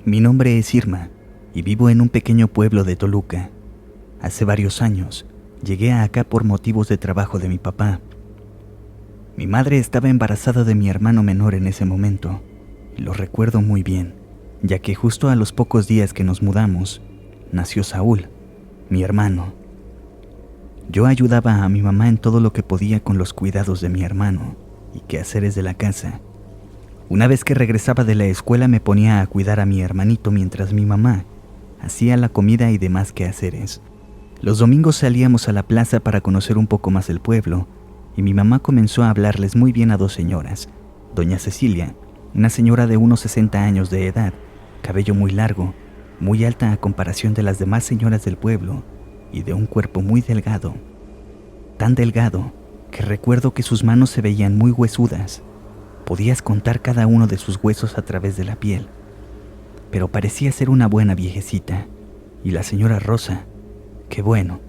Mi nombre es Irma y vivo en un pequeño pueblo de Toluca. Hace varios años llegué acá por motivos de trabajo de mi papá. Mi madre estaba embarazada de mi hermano menor en ese momento, y lo recuerdo muy bien, ya que justo a los pocos días que nos mudamos, nació Saúl, mi hermano. Yo ayudaba a mi mamá en todo lo que podía con los cuidados de mi hermano y quehaceres de la casa. Una vez que regresaba de la escuela me ponía a cuidar a mi hermanito mientras mi mamá hacía la comida y demás quehaceres. Los domingos salíamos a la plaza para conocer un poco más el pueblo y mi mamá comenzó a hablarles muy bien a dos señoras. Doña Cecilia, una señora de unos 60 años de edad, cabello muy largo, muy alta a comparación de las demás señoras del pueblo y de un cuerpo muy delgado. Tan delgado que recuerdo que sus manos se veían muy huesudas. Podías contar cada uno de sus huesos a través de la piel. Pero parecía ser una buena viejecita. Y la señora Rosa, que bueno,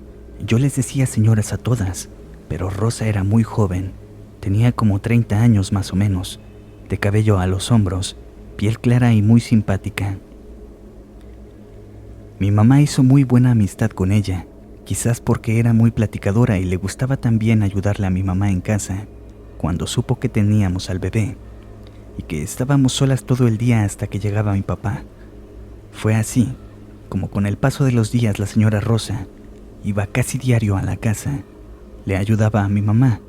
yo les decía señoras a todas, pero Rosa era muy joven, tenía como 30 años más o menos, de cabello a los hombros, piel clara y muy simpática. Mi mamá hizo muy buena amistad con ella, quizás porque era muy platicadora y le gustaba también ayudarle a mi mamá en casa, cuando supo que teníamos al bebé y que estábamos solas todo el día hasta que llegaba mi papá. Fue así, como con el paso de los días la señora Rosa iba casi diario a la casa, le ayudaba a mi mamá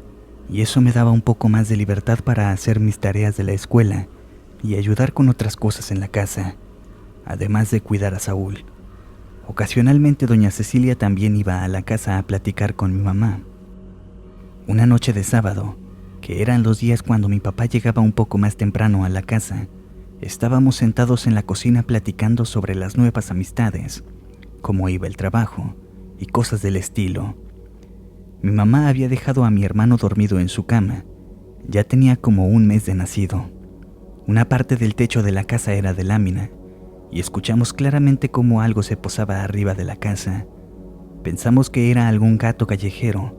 y eso me daba un poco más de libertad para hacer mis tareas de la escuela y ayudar con otras cosas en la casa, además de cuidar a Saúl. Ocasionalmente doña Cecilia también iba a la casa a platicar con mi mamá. Una noche de sábado, que eran los días cuando mi papá llegaba un poco más temprano a la casa, estábamos sentados en la cocina platicando sobre las nuevas amistades, cómo iba el trabajo y cosas del estilo. Mi mamá había dejado a mi hermano dormido en su cama. Ya tenía como un mes de nacido. Una parte del techo de la casa era de lámina y escuchamos claramente cómo algo se posaba arriba de la casa. Pensamos que era algún gato callejero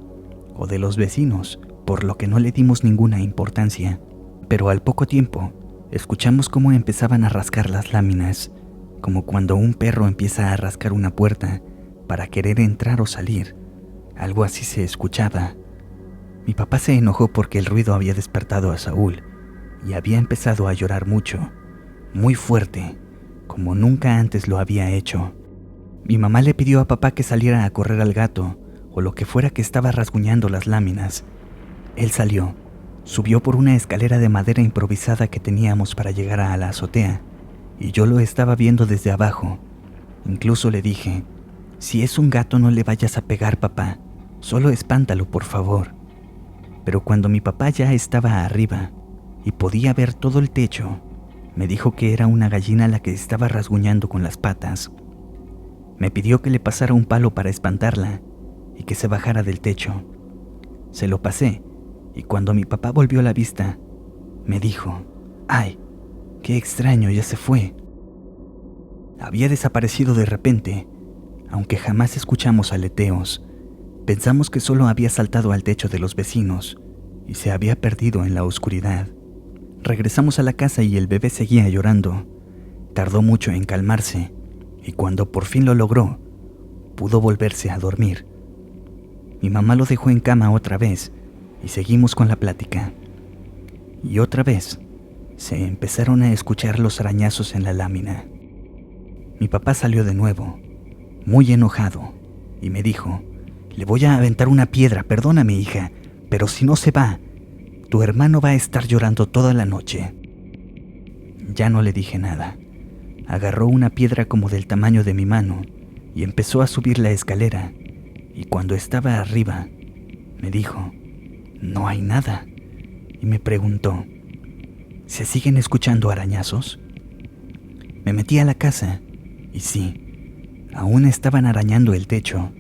o de los vecinos, por lo que no le dimos ninguna importancia, pero al poco tiempo escuchamos cómo empezaban a rascar las láminas, como cuando un perro empieza a rascar una puerta para querer entrar o salir. Algo así se escuchaba. Mi papá se enojó porque el ruido había despertado a Saúl y había empezado a llorar mucho, muy fuerte, como nunca antes lo había hecho. Mi mamá le pidió a papá que saliera a correr al gato o lo que fuera que estaba rasguñando las láminas. Él salió, subió por una escalera de madera improvisada que teníamos para llegar a la azotea, y yo lo estaba viendo desde abajo. Incluso le dije, si es un gato no le vayas a pegar, papá, solo espántalo, por favor. Pero cuando mi papá ya estaba arriba y podía ver todo el techo, me dijo que era una gallina la que estaba rasguñando con las patas. Me pidió que le pasara un palo para espantarla y que se bajara del techo. Se lo pasé. Y cuando mi papá volvió la vista, me dijo, ¡ay, qué extraño, ya se fue! Había desaparecido de repente, aunque jamás escuchamos aleteos. Pensamos que solo había saltado al techo de los vecinos y se había perdido en la oscuridad. Regresamos a la casa y el bebé seguía llorando. Tardó mucho en calmarse y cuando por fin lo logró, pudo volverse a dormir. Mi mamá lo dejó en cama otra vez y seguimos con la plática. Y otra vez se empezaron a escuchar los arañazos en la lámina. Mi papá salió de nuevo, muy enojado, y me dijo, le voy a aventar una piedra, perdóname hija, pero si no se va, tu hermano va a estar llorando toda la noche. Ya no le dije nada. Agarró una piedra como del tamaño de mi mano y empezó a subir la escalera, y cuando estaba arriba, me dijo, no hay nada, y me preguntó, ¿se siguen escuchando arañazos? Me metí a la casa, y sí, aún estaban arañando el techo.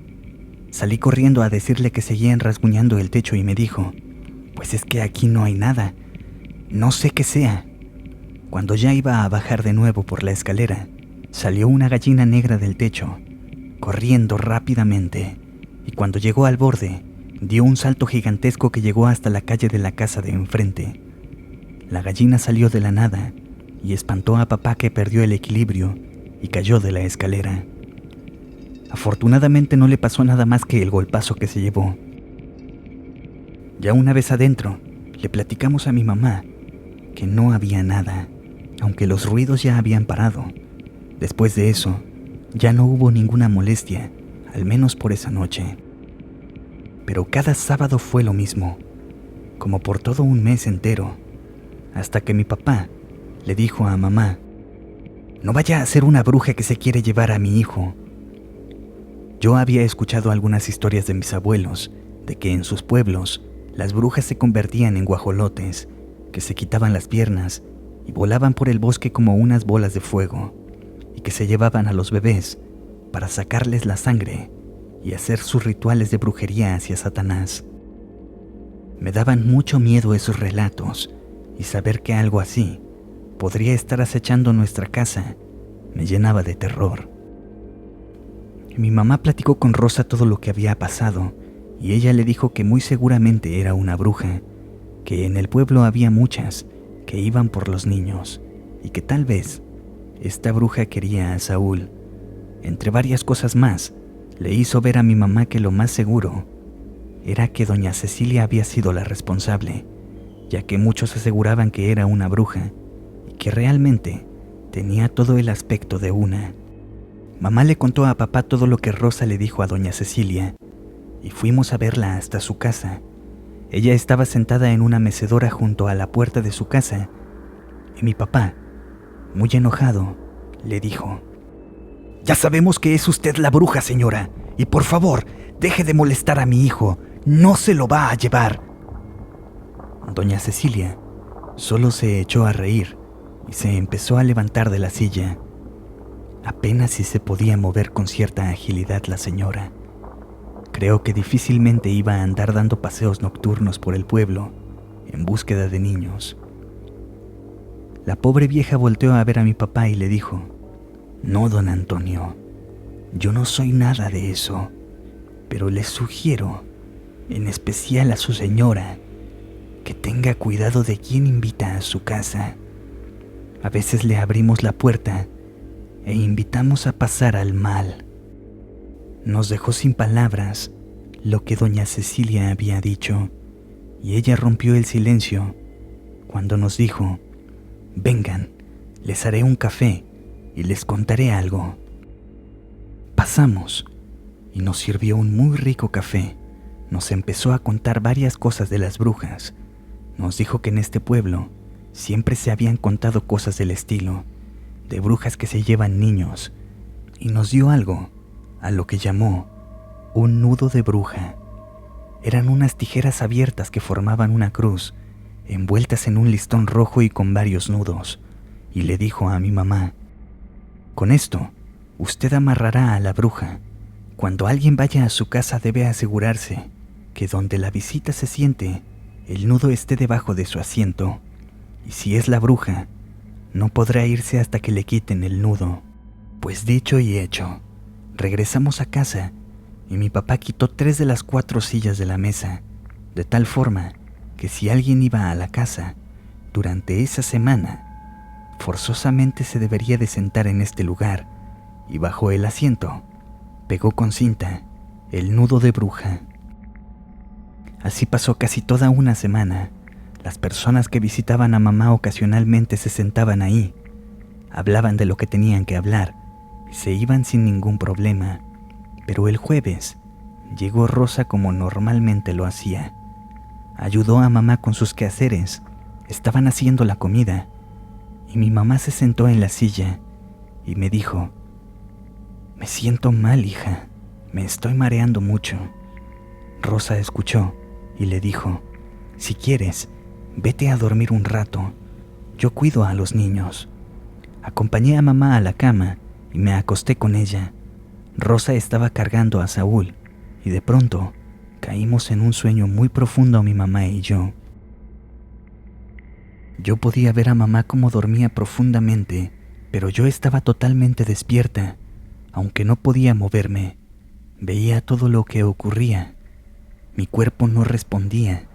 Salí corriendo a decirle que seguían rasguñando el techo y me dijo, pues es que aquí no hay nada, no sé qué sea. Cuando ya iba a bajar de nuevo por la escalera, salió una gallina negra del techo, corriendo rápidamente, y cuando llegó al borde, dio un salto gigantesco que llegó hasta la calle de la casa de enfrente. La gallina salió de la nada y espantó a papá, que perdió el equilibrio y cayó de la escalera. Afortunadamente no le pasó nada más que el golpazo que se llevó. Ya una vez adentro, le platicamos a mi mamá que no había nada, aunque los ruidos ya habían parado. Después de eso, ya no hubo ninguna molestia, al menos por esa noche. Pero cada sábado fue lo mismo, como por todo un mes entero, hasta que mi papá le dijo a mamá: «No vaya a ser una bruja que se quiere llevar a mi hijo». Yo había escuchado algunas historias de mis abuelos, de que en sus pueblos las brujas se convertían en guajolotes, que se quitaban las piernas y volaban por el bosque como unas bolas de fuego, y que se llevaban a los bebés para sacarles la sangre y hacer sus rituales de brujería hacia Satanás. Me daban mucho miedo esos relatos, y saber que algo así podría estar acechando nuestra casa me llenaba de terror. Mi mamá platicó con Rosa todo lo que había pasado, y ella le dijo que muy seguramente era una bruja, que en el pueblo había muchas que iban por los niños, y que tal vez esta bruja quería a Saúl. Entre varias cosas más, le hizo ver a mi mamá que lo más seguro era que doña Cecilia había sido la responsable, ya que muchos aseguraban que era una bruja y que realmente tenía todo el aspecto de una. Mamá le contó a papá todo lo que Rosa le dijo a doña Cecilia, y fuimos a verla hasta su casa. Ella estaba sentada en una mecedora junto a la puerta de su casa, y mi papá, muy enojado, le dijo: «Ya sabemos que es usted la bruja, señora, y por favor, deje de molestar a mi hijo, no se lo va a llevar». Doña Cecilia solo se echó a reír y se empezó a levantar de la silla. Apenas si se podía mover con cierta agilidad la señora. Creo que difícilmente iba a andar dando paseos nocturnos por el pueblo en búsqueda de niños. La pobre vieja volteó a ver a mi papá y le dijo: «No, don Antonio, yo no soy nada de eso, pero les sugiero, en especial a su señora, que tenga cuidado de quién invita a su casa. A veces le abrimos la puerta e invitamos a pasar al mal». Nos dejó sin palabras lo que doña Cecilia había dicho, y ella rompió el silencio cuando nos dijo: «Vengan, les haré un café y les contaré algo». Pasamos y nos sirvió un muy rico café. Nos empezó a contar varias cosas de las brujas. Nos dijo que en este pueblo siempre se habían contado cosas del estilo, de brujas que se llevan niños, y nos dio algo a lo que llamó un nudo de bruja. Eran unas tijeras abiertas que formaban una cruz, envueltas en un listón rojo y con varios nudos, y le dijo a mi mamá: «Con esto, usted amarrará a la bruja. Cuando alguien vaya a su casa debe asegurarse que donde la visita se siente, el nudo esté debajo de su asiento, y si es la bruja, no podrá irse hasta que le quiten el nudo». Pues dicho y hecho, regresamos a casa y mi papá quitó 3 de las 4 sillas de la mesa, de tal forma que si alguien iba a la casa durante esa semana, forzosamente se debería de sentar en este lugar, y bajo el asiento pegó con cinta el nudo de bruja. Así pasó casi toda una semana. Las personas que visitaban a mamá ocasionalmente se sentaban ahí, hablaban de lo que tenían que hablar y se iban sin ningún problema. Pero el jueves llegó Rosa como normalmente lo hacía. Ayudó a mamá con sus quehaceres. Estaban haciendo la comida y mi mamá se sentó en la silla y me dijo: «Me siento mal, hija. Me estoy mareando mucho». Rosa escuchó y le dijo: «Si quieres, vete a dormir un rato. Yo cuido a los niños». Acompañé a mamá a la cama y me acosté con ella. Rosa estaba cargando a Saúl y de pronto caímos en un sueño muy profundo mi mamá y yo. Yo podía ver a mamá como dormía profundamente, pero yo estaba totalmente despierta, aunque no podía moverme. Veía todo lo que ocurría. Mi cuerpo no respondía.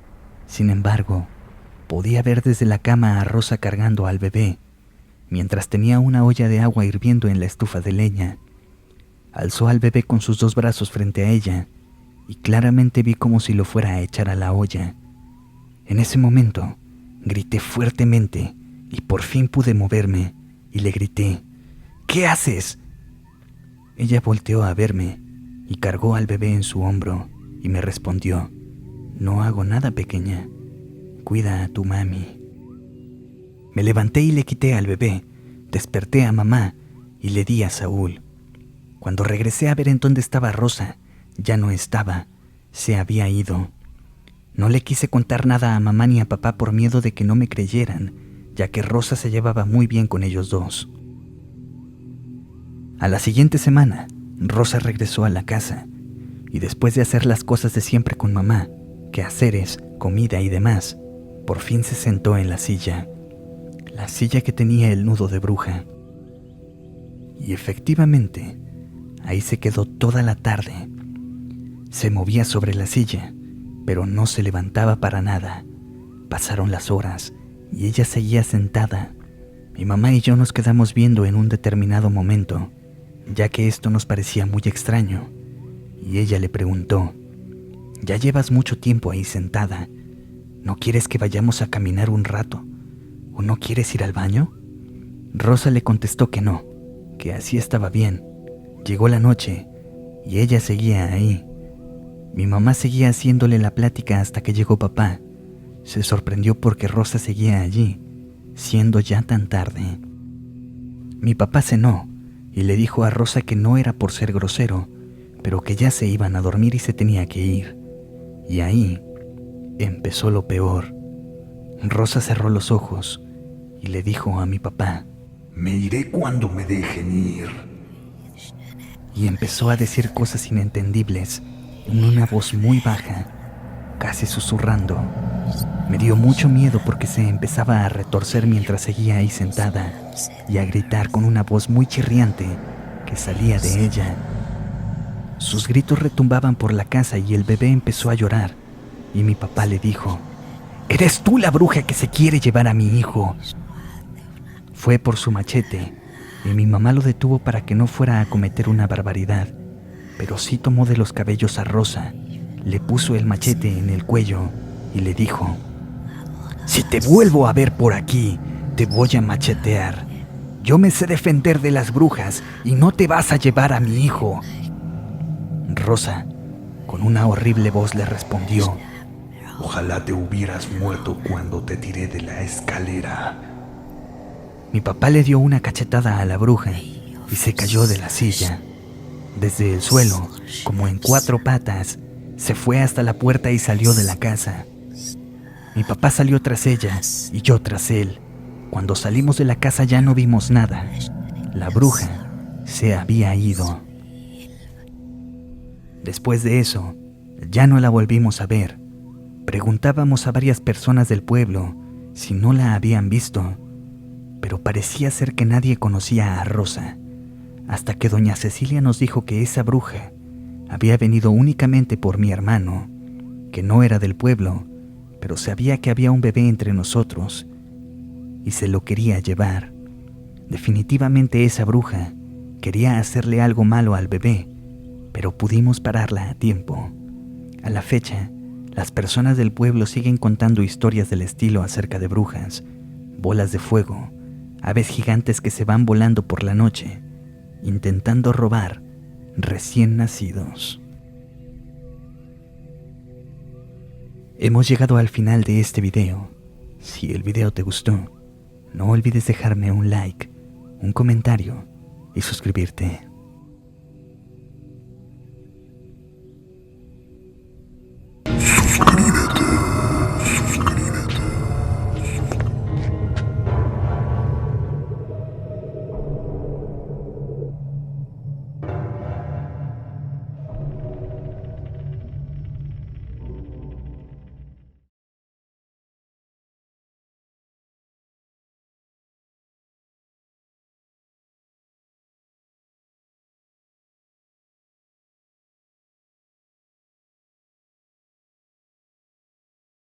Sin embargo, podía ver desde la cama a Rosa cargando al bebé, mientras tenía una olla de agua hirviendo en la estufa de leña. Alzó al bebé con sus 2 brazos frente a ella y claramente vi como si lo fuera a echar a la olla. En ese momento, grité fuertemente y por fin pude moverme y le grité: ¿Qué haces? Ella volteó a verme y cargó al bebé en su hombro y me respondió: No hago nada, pequeña. Cuida a tu mami. Me levanté y le quité al bebé, desperté a mamá y le di a Saúl. Cuando regresé a ver en dónde estaba Rosa, ya no estaba, se había ido. No le quise contar nada a mamá ni a papá por miedo de que no me creyeran, ya que Rosa se llevaba muy bien con ellos dos. A la siguiente semana, Rosa regresó a la casa y después de hacer las cosas de siempre con mamá, quehaceres, comida y demás, por fin se sentó en la silla que tenía el nudo de bruja. Y efectivamente, ahí se quedó toda la tarde. Se movía sobre la silla, pero no se levantaba para nada. Pasaron las horas y ella seguía sentada. Mi mamá y yo nos quedamos viendo en un determinado momento, ya que esto nos parecía muy extraño, y ella le preguntó: «Ya llevas mucho tiempo ahí sentada. ¿No quieres que vayamos a caminar un rato? ¿O no quieres ir al baño?» Rosa le contestó que no, que así estaba bien. Llegó la noche y ella seguía ahí. Mi mamá seguía haciéndole la plática hasta que llegó papá. Se sorprendió porque Rosa seguía allí, siendo ya tan tarde. Mi papá cenó y le dijo a Rosa que no era por ser grosero, pero que ya se iban a dormir y se tenía que ir. Y ahí empezó lo peor. Rosa cerró los ojos y le dijo a mi papá: «Me iré cuando me dejen ir». Y empezó a decir cosas inentendibles en una voz muy baja, casi susurrando. Me dio mucho miedo porque se empezaba a retorcer mientras seguía ahí sentada y a gritar con una voz muy chirriante que salía de ella. Sus gritos retumbaban por la casa y el bebé empezó a llorar y mi papá le dijo: «¿Eres tú la bruja que se quiere llevar a mi hijo?». Fue por su machete y mi mamá lo detuvo para que no fuera a cometer una barbaridad, pero sí tomó de los cabellos a Rosa, le puso el machete en el cuello y le dijo: «Si te vuelvo a ver por aquí, te voy a machetear. Yo me sé defender de las brujas y no te vas a llevar a mi hijo». Rosa, con una horrible voz, le respondió: «Ojalá te hubieras muerto cuando te tiré de la escalera». Mi papá le dio una cachetada a la bruja y se cayó de la silla. Desde el suelo, como en 4 patas, se fue hasta la puerta y salió de la casa. Mi papá salió tras ella y yo tras él. Cuando salimos de la casa ya no vimos nada. La bruja se había ido. Después de eso, ya no la volvimos a ver. Preguntábamos a varias personas del pueblo si no la habían visto, pero parecía ser que nadie conocía a Rosa, hasta que doña Cecilia nos dijo que esa bruja había venido únicamente por mi hermano, que no era del pueblo, pero sabía que había un bebé entre nosotros y se lo quería llevar. Definitivamente esa bruja quería hacerle algo malo al bebé, pero pudimos pararla a tiempo. A la fecha, las personas del pueblo siguen contando historias del estilo acerca de brujas, bolas de fuego, aves gigantes que se van volando por la noche, intentando robar recién nacidos. Hemos llegado al final de este video. Si el video te gustó, no olvides dejarme un like, un comentario y suscribirte.